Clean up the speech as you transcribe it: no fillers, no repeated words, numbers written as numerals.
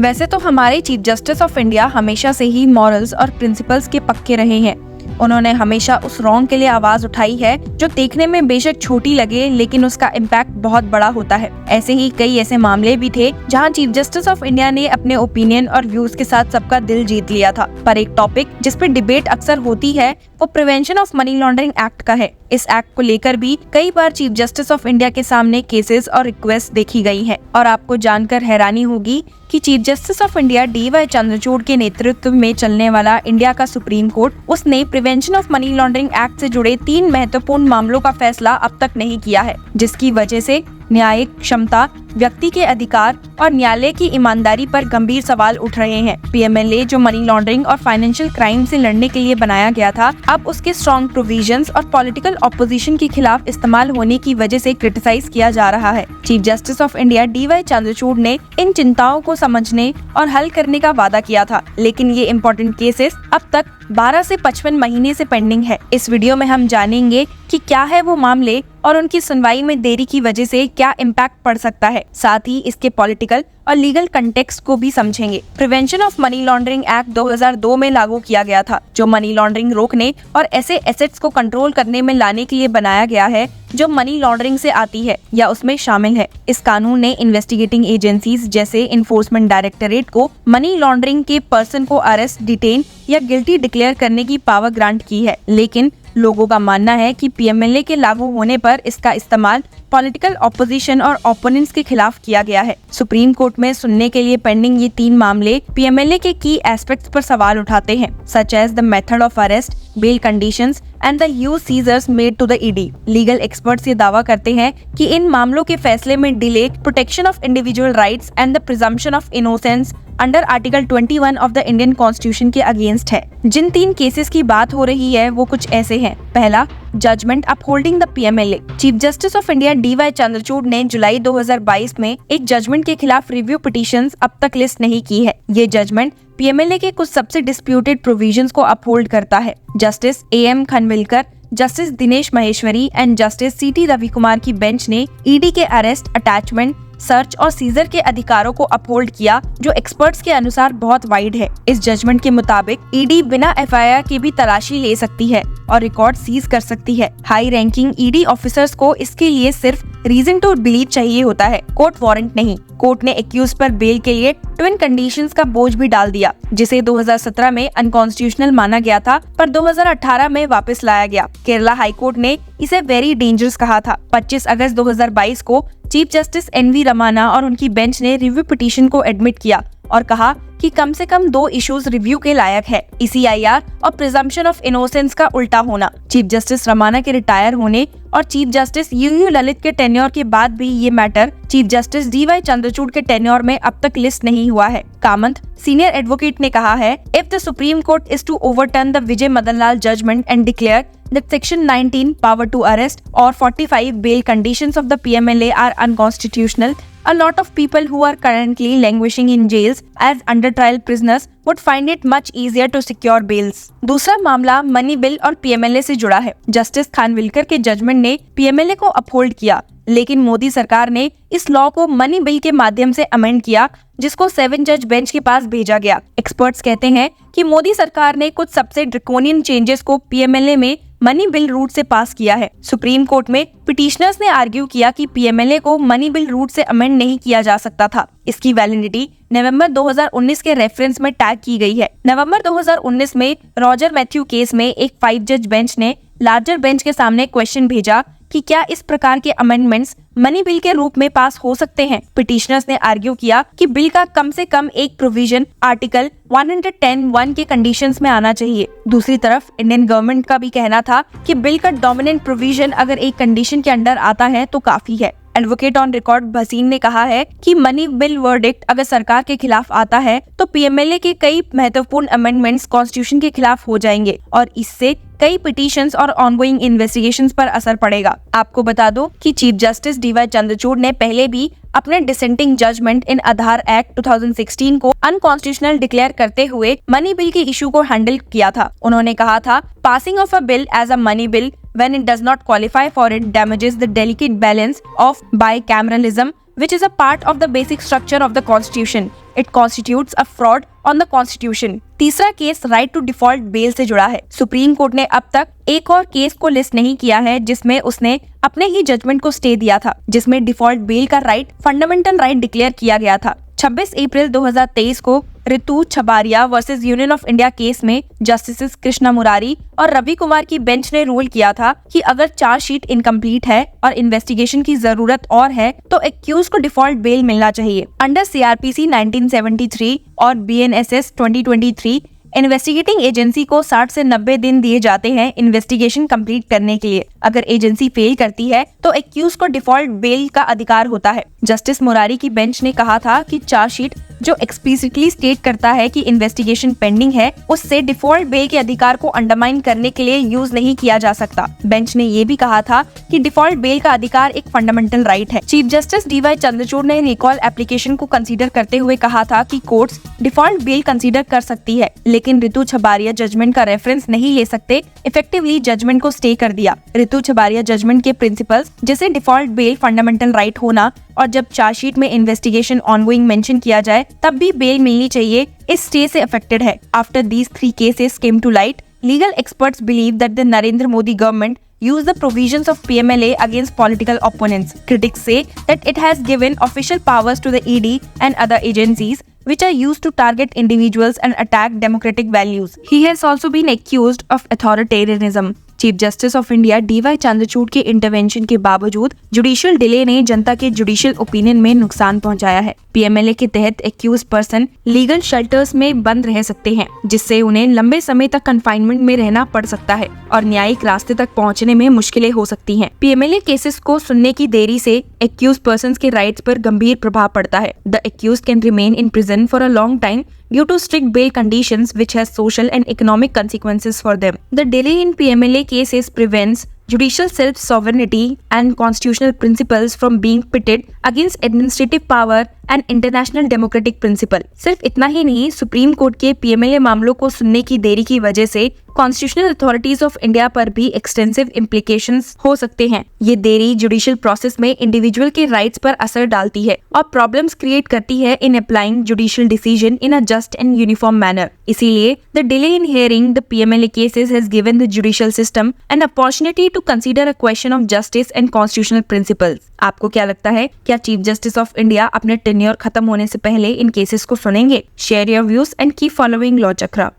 वैसे तो हमारे चीफ जस्टिस ऑफ इंडिया हमेशा से ही मॉरल्स और प्रिंसिपल्स के पक्के रहे हैं। उन्होंने हमेशा उस रॉन्ग के लिए आवाज उठाई है जो देखने में बेशक छोटी लगे लेकिन उसका इम्पैक्ट बहुत बड़ा होता है। ऐसे ही कई ऐसे मामले भी थे जहां चीफ जस्टिस ऑफ इंडिया ने अपने ओपिनियन और व्यूज के साथ सबका दिल जीत लिया था। पर एक टॉपिक जिस पर डिबेट अक्सर होती है वो prevention of money laundering act का है। इस एक्ट को लेकर भी कई बार चीफ जस्टिस ऑफ इंडिया के सामने केसेस और रिक्वेस्ट देखी गई है और आपको जानकर हैरानी होगी कि chief justice of India DY Chandrachud के नेतृत्व में चलने वाला इंडिया का सुप्रीम कोर्ट उसने prevention of money laundering act से जुड़े 3 महत्वपूर्ण मामलों का फैसला अब तक नहीं किया है, जिसकी वजह से न्यायिक क्षमता, व्यक्ति के अधिकार और न्यायालय की ईमानदारी पर गंभीर सवाल उठ रहे हैं। PMLA जो मनी लॉन्ड्रिंग और फाइनेंशियल क्राइम से लड़ने के लिए बनाया गया था, अब उसके स्ट्रॉन्ग प्रोविजंस और पॉलिटिकल ऑपोजिशन के खिलाफ इस्तेमाल होने की वजह से क्रिटिसाइज किया जा रहा है। Chief justice of India DY Chandrachud ने इन चिंताओं को समझने और हल करने का वादा किया था, लेकिन ये इम्पोर्टेंट केसेस अब तक 12 से 55 महीने से पेंडिंग है। इस वीडियो में हम जानेंगे कि क्या है वो मामले और उनकी सुनवाई में देरी की वजह से क्या इम्पैक्ट पड़ सकता है। साथ ही इसके पॉलिटिकल और लीगल कंटेक्स्ट को भी समझेंगे। Prevention of money laundering act 2002 में लागू किया गया था, जो मनी लॉन्ड्रिंग रोकने और ऐसे एसेट्स को कंट्रोल करने में लाने के लिए बनाया गया है जो मनी लॉन्ड्रिंग से आती है या उसमें शामिल है। इस कानून ने इन्वेस्टिगेटिंग एजेंसीज जैसे इन्फोर्समेंट डायरेक्टरेट को मनी लॉन्ड्रिंग के पर्सन को अरेस्ट, डिटेन या गिल्टी डिक्लेयर करने की पावर ग्रांट की है। लेकिन लोगों का मानना है कि PMLA के लागू होने पर इसका इस्तेमाल पॉलिटिकल ऑपोजिशन और ओपोनेंट्स के खिलाफ किया गया है। सुप्रीम कोर्ट में सुनने के लिए पेंडिंग ये 3 मामले PMLA के की एस्पेक्ट्स पर सवाल उठाते हैं, such as the method of arrest, bail conditions and the huge seizures made to the ED। Legal experts ये दावा करते हैं कि इन मामलों के फैसले में delay, protection of individual rights and the presumption of innocence under article 21 of the Indian constitution के अगेंस्ट है। जिन 3 केसेस की बात हो रही है वो कुछ ऐसे हैं। पहला, judgment upholding the PMLA। Chief justice of India DY Chandrachud ने जुलाई 2022 में एक जजमेंट के खिलाफ रिव्यू पिटीशंस अब तक लिस्ट नहीं की है। ये जजमेंट PMLA के कुछ सबसे डिस्प्यूटेड प्रोविजंस को अपहोल्ड करता है। Justice AM Khanwilkar, justice Dinesh Maheshwari and justice CT Ravikumar की बेंच ने ED के अरेस्ट, अटैचमेंट, सर्च और सीजर के अधिकारों को अपहोल्ड किया, जो एक्सपर्ट्स के अनुसार बहुत वाइड है। इस जजमेंट के मुताबिक ED बिना FIR के भी तलाशी ले सकती है और रिकॉर्ड सीज कर सकती है। हाई रैंकिंग ED ऑफिसर्स को इसके लिए सिर्फ रीजन टू बिलीव चाहिए होता है, कोर्ट वारंट नहीं। कोर्ट ने एक्यूज पर बेल के लिए ट्विन कंडीशंस का बोझ भी डाल दिया, जिसे 2017 में अनकॉन्स्टिट्यूशनल माना गया था, पर 2018 में वापस लाया गया। केरला हाई कोर्ट ने इसे वेरी डेंजरस कहा था। 25 अगस्त 2022 को चीफ जस्टिस NV रमाना और उनकी बेंच ने रिव्यू पिटीशन को एडमिट किया और कहा कि कम से कम 2 इश्यूज रिव्यू के लायक है, ECIR और प्रिजम्पशन ऑफ इनोसेंस का उल्टा होना। चीफ जस्टिस रमाना के रिटायर होने और चीफ जस्टिस UU ललित के टेन्योर के बाद भी ये matter chief justice DY Chandrachud के टेन्योर में अब तक लिस्ट नहीं हुआ है। कामत, सीनियर एडवोकेट ने कहा है, if the supreme court is to overturn the Vijay Madan Lal judgment and declare that Section 19 power to arrest or 45 bail conditions of the PMLA are unconstitutional, a lot of people who are currently languishing in jails as under trial prisoners would find it much easier to secure bails। दूसरा मामला money bill और PMLA से जुड़ा है। Justice Khanwilkar के judgement ने PMLA को uphold किया, लेकिन मोदी सरकार ने इस लॉ को मनी बिल के माध्यम से अमेंड किया, जिसको 7 जज बेंच के पास भेजा गया। एक्सपर्ट्स कहते हैं कि मोदी सरकार ने कुछ सबसे ड्रैकोनियन चेंजेस को PMLA में मनी बिल रूट से पास किया है। सुप्रीम कोर्ट में पिटिशनर्स ने आर्ग्यू किया कि PMLA को मनी बिल रूट से अमेंड नहीं किया जा सकता था। इसकी वैलिडिटी नवंबर 2019 के रेफरेंस में टैग की गई है। नवंबर 2019 में रॉजर मैथ्यू केस में एक 5 जज बेंच ने लार्जर बेंच के सामने क्वेश्चन भेजा कि क्या इस प्रकार के अमेंडमेंट्स मनी बिल के रूप में पास हो सकते हैं। पिटिशनर्स ने आर्ग्यू किया कि बिल का कम से कम एक प्रोविजन आर्टिकल 110(1) के कंडीशंस में आना चाहिए। दूसरी तरफ इंडियन गवर्नमेंट का भी कहना था कि बिल का डोमिनेंट प्रोविजन अगर एक कंडीशन के अंडर आता है तो काफी है। एडवोकेट ऑन रिकॉर्ड भसीन ने कहा है कि मनी बिल वर्डिक्ट अगर सरकार के खिलाफ आता है तो PMLA के कई महत्वपूर्ण अमेंडमेंट्स कॉन्स्टिट्यूशन के खिलाफ हो जाएंगे और इससे कई पिटीशंस और ऑनगोइंग इन्वेस्टिगेशंस पर असर पड़ेगा। आपको बता दो कि चीफ जस्टिस DY चंद्रचूड़ ने पहले भी अपने dissenting judgment in Aadhaar act 2016 को अनकॉन्स्टिट्यूशनल डिक्लेयर करते हुए मनी बिल के इशू को हैंडल किया था। उन्होंने कहा था, passing off a bill as a money bill when it does not qualify for it damages the delicate balance of bicameralism which is a part of the basic structure of the Constitution. It constitutes a fraud on the Constitution. तीसरा case right to default bail से जुड़ा है। Supreme court ने अब तक एक और case को लिस्ट नहीं किया है जिसमें उसने अपने ही जजमेंट को स्टे दिया था, जिसमें डिफॉल्ट बेल का राइट फंडामेंटल राइट डिक्लेयर किया गया था। 26 अप्रैल 2023 को Ritu Chhabaria versus union of India case में जस्टिस कृष्णा मुरारी और रवि कुमार की बेंच ने रूल किया था कि अगर चार्जशीट इनकम्प्लीट है और इन्वेस्टिगेशन की जरूरत और है तो एक्यूज को डिफॉल्ट बेल मिलना चाहिए। अंडर सीआरपीसी 1973 और बीएनएसएस 2023 इन्वेस्टिगेटिंग एजेंसी को 60 से 90 दिन दिए जाते हैं इन्वेस्टिगेशन कंप्लीट करने के लिए। अगर एजेंसी फेल करती है तो एक्यूज को डिफॉल्ट बेल का अधिकार होता है। जस्टिस मुरारी की बेंच ने कहा था कि चार्जशीट जो एक्सप्लिसिटली स्टेट करता है कि इन्वेस्टिगेशन पेंडिंग है, उससे डिफॉल्ट बेल के अधिकार को अंडरमाइन करने के लिए यूज नहीं किया जा सकता। बेंच ने ये भी कहा था कि डिफॉल्ट बेल का अधिकार एक फंडामेंटल राइट है। चीफ जस्टिस डीवाई चंद्रचूड़ ने रिकॉल एप्लीकेशन को कंसीडर करते हुए कहा था कि कोर्ट्स डिफॉल्ट बेल कंसीडर कर सकती है, लेकिन ऋतु छबारिया जजमेंट का रेफरेंस नहीं ले सकते। इफेक्टिवली जजमेंट को स्टे कर दिया। ऋतु छबारिया जजमेंट के प्रिंसिपल्स जैसे डिफॉल्ट बेल, फंडामेंटल राइट होना और जब चार्जशीट में इन्वेस्टिगेशन ऑनगोइंग मेंशन किया जाए तब भी बेल मिलनी चाहिए, इस स्टे से अफेक्टेड है। After these 3 cases came to light, legal experts believe that the Narendra Modi government used the provisions of PMLA against political opponents. Critics say that it has given official powers to the ED and other agencies which are used to target individuals and attack democratic values. He has also been accused of authoritarianism. Chief justice of India DY Chandrachud के intervention के बावजूद judicial delay ने जनता के judicial opinion में नुकसान पहुंचाया है। PMLA के तहत एक्यूज पर्सन लीगल शेल्टर्स में बंद रह सकते हैं, जिससे उन्हें लंबे समय तक कन्फाइनमेंट में रहना पड़ सकता है और न्यायिक रास्ते तक पहुंचने में मुश्किलें हो सकती हैं। पीएमएलए केसेस को सुनने की देरी से एक्यूज पर्सन के राइट्स पर गंभीर प्रभाव पड़ता है। The accused can remain in prison for a long time due to strict bail conditions which has social and economic consequences for them. The delay in PMLA cases prevents judicial self-sovereignty and constitutional principles from being pitted against administrative power and international democratic principle. सिर्फ इतना ही नहीं, supreme court के PMLA मामलों को सुनने की देरी की वजह से कॉन्स्टिट्यूशनल अथॉरिटीज ऑफ इंडिया पर भी एक्सटेंसिव इम्प्लीकेशंस हो सकते हैं। ये देरी जुडिशियल प्रोसेस में इंडिविजुअल के राइट्स पर असर डालती है और प्रॉब्लम्स क्रिएट करती है in applying judicial decision in a just and uniform manner. इसीलिए the delay in hearing the PMLA cases has given the judicial system an opportunity to consider a question of justice and constitutional principles. आपको क्या लगता है, क्या chief justice of India अपने tenure खत्म होने से पहले इन केसेस को सुनेंगे? Share your views and keep following law chakra.